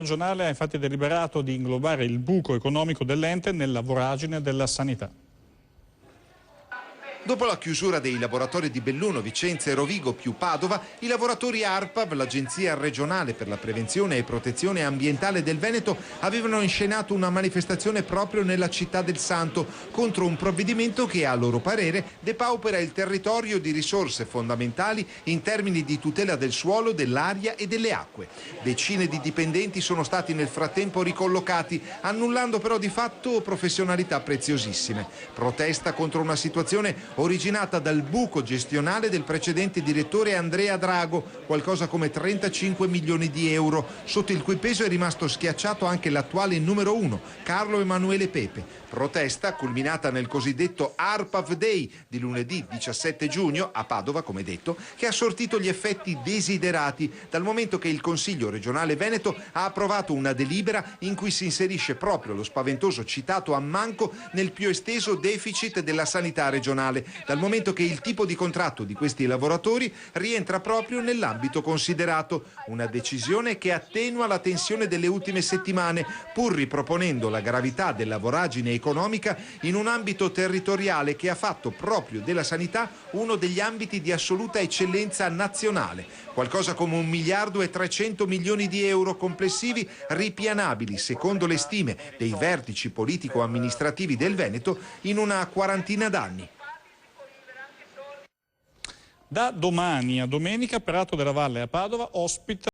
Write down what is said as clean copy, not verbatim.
Regionale ha infatti deliberato di inglobare il buco economico dell'ente nella voragine della sanità. Dopo la chiusura dei laboratori di Belluno, Vicenza e Rovigo più Padova, i lavoratori ARPAV, l'Agenzia regionale per la prevenzione e protezione ambientale del Veneto, avevano inscenato una manifestazione proprio nella città del Santo contro un provvedimento che, a loro parere, depaupera il territorio di risorse fondamentali in termini di tutela del suolo, dell'aria e delle acque. Decine di dipendenti sono stati nel frattempo ricollocati, annullando però di fatto professionalità preziosissime. Protesta contro una situazione originata dal buco gestionale del precedente direttore Andrea Drago, qualcosa come 35 milioni di euro, sotto il cui peso è rimasto schiacciato anche l'attuale numero 1, Carlo Emanuele Pepe. Protesta culminata nel cosiddetto ARPAV Day di lunedì 17 giugno a Padova, come detto, che ha sortito gli effetti desiderati dal momento che il Consiglio regionale Veneto ha approvato una delibera in cui si inserisce proprio lo spaventoso citato ammanco nel più esteso deficit della sanità regionale, dal momento che il tipo di contratto di questi lavoratori rientra proprio nell'ambito considerato. Una decisione che attenua la tensione delle ultime settimane, pur riproponendo la gravità della voragine economica in un ambito territoriale che ha fatto proprio della sanità uno degli ambiti di assoluta eccellenza nazionale. Qualcosa come 1 miliardo e 300 milioni di euro complessivi ripianabili, secondo le stime dei vertici politico-amministrativi del Veneto, in una quarantina d'anni. Da domani a domenica, Prato della Valle a Padova ospita